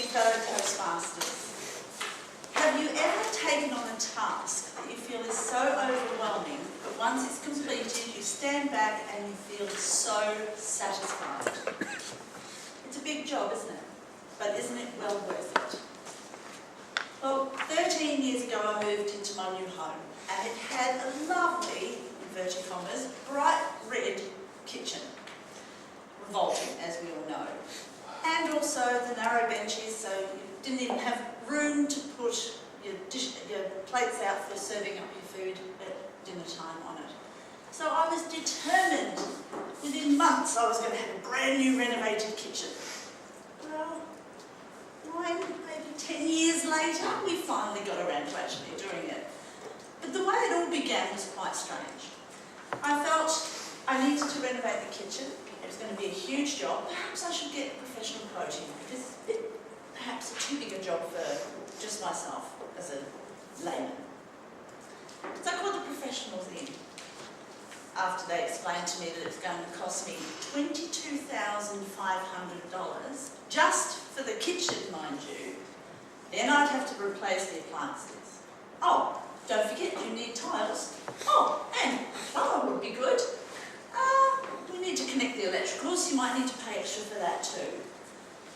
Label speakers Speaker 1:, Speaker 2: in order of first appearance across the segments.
Speaker 1: fellow Toastmasters. Have you ever taken on a task that you feel is so overwhelming that once it's completed you stand back and you feel so satisfied? It's a big job, isn't it? But isn't it well worth it? Well, 13 years ago I moved into my new home and it had a lovely, inverted commas, bright red kitchen. Revolting, as we all know. And also the narrow benches, so you didn't even have room to put your plates out for serving up your food at dinner time on it. So I was determined, within months I was going to have a brand new renovated kitchen. Well, 9, maybe 10 years later, we finally got around to actually doing it. But the way it all began was quite strange. I felt I needed to renovate the kitchen. It was going to be a huge job. Perhaps I should get professional quoting because it's a bit, perhaps a too big a job for just myself as a layman. So I called the professionals in after they explained to me that it's going to cost me $22,500 just for the kitchen, mind you. Then I'd have to replace the appliances. Oh, don't forget you need tiles. Oh, and a plumber would be good. We need to connect the electricals, you might need to pay extra for that too.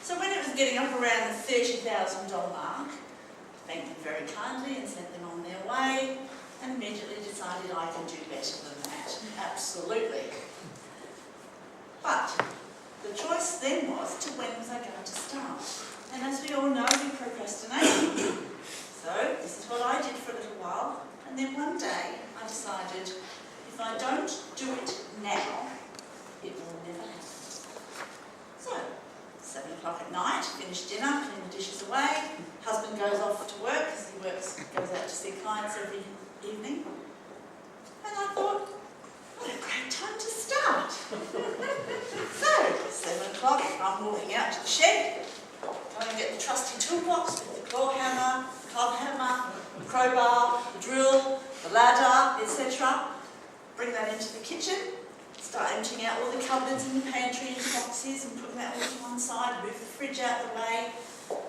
Speaker 1: So when it was getting up around the $30,000 mark, I thanked them very kindly and sent them on their way, and immediately decided I can do better than that. Absolutely. But the choice then was to when was I going to start? And as we all know, we procrastinate. So this is what I did for a little while, and then one day I decided if I don't do it now, it will never happen. So, 7 o'clock at night, finish dinner, clean the dishes away, husband goes off to work because he goes out to see clients every evening. And I thought, what a great time to start. So, 7 o'clock, I'm walking out to the shed, going to get the trusty toolbox with the claw hammer, club hammer, the crowbar, the drill, the ladder, etc. Bring that into the kitchen. Start emptying out all the cupboards and the pantry and boxes and putting that all to one side, move the fridge out the way,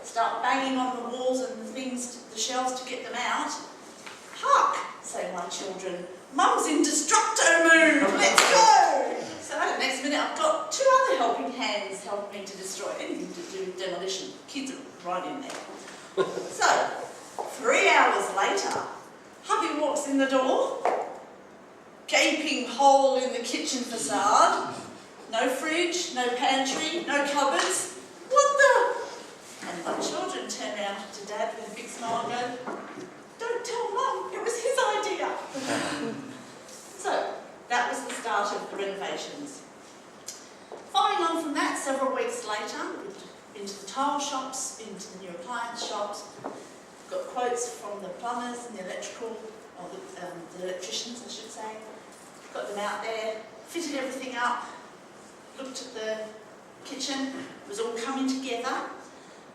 Speaker 1: start banging on the walls and the things, the shelves to get them out. Hark, say my children, Mum's in destructo mood, let's go! So the next minute I've got 2 other helping hands helping me to destroy anything to do with demolition. Kids are right in there. So, 3 hours later, hubby walks in the door, gaping hole in the kitchen facade, no fridge, no pantry, no cupboards. What the? And my children turn around to Dad with a big smile and go, don't tell Mum, it was his idea. So that was the start of the renovations. Following on from that, several weeks later, into the tile shops, into the new appliance shops, got quotes from the plumbers and the electrical, or the electricians I should say. Got them out there, fitted everything up, looked at the kitchen, it was all coming together.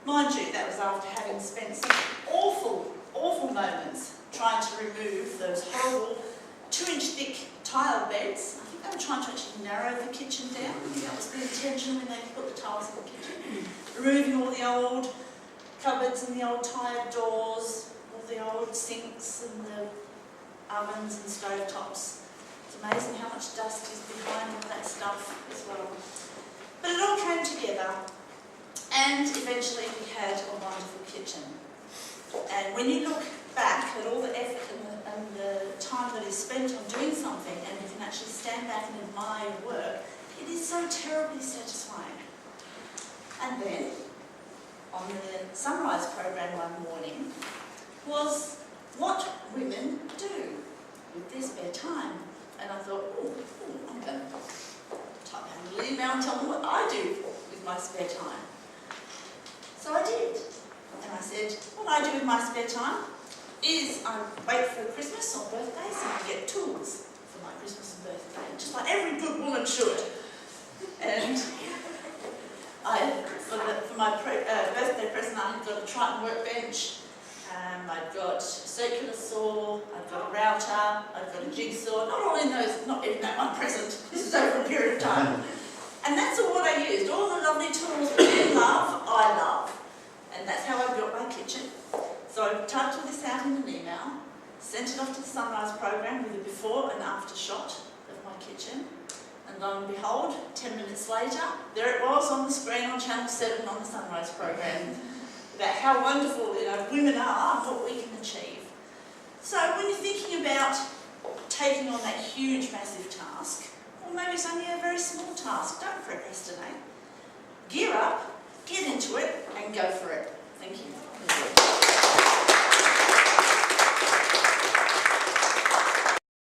Speaker 1: Mind you, that was after having spent some awful, awful moments trying to remove those horrible 2-inch thick tile beds. I think they were trying to actually narrow the kitchen down. I think that was the intention when they put the tiles in the kitchen. Removing all the old cupboards and the old tired doors, all the old sinks and the ovens and stovetops. It's amazing how much dust is behind all that stuff as well. But it all came together and eventually we had a wonderful kitchen. And when you look back at all the effort and the time that is spent on doing something and you can actually stand back and admire your work, it is so terribly satisfying. And then, on the sunrise program one morning, was what women do with their spare time. And I thought, I'm going to type out a little email and tell them what I do with my spare time. So I did. And I said, what I do with my spare time is I wait for Christmas or birthdays and I get tools for my Christmas and birthday, just like every good woman should. And for my birthday present, I had got a Triton workbench. I've got a circular saw, I've got a router, I've got a jigsaw, not all in those, not even that one present, this is over a period of time. And that's all what I used, all the lovely tools that you love, I love. And shot of my kitchen. And lo and behold, 10 minutes later, there it was on the screen on Channel 7 on the Sunrise program, about how wonderful, you know, women are and what we can achieve. So when you're thinking about taking on that huge, massive task, or maybe it's only a very small task, don't procrastinate. Gear up, get into it, and go for it. Thank you.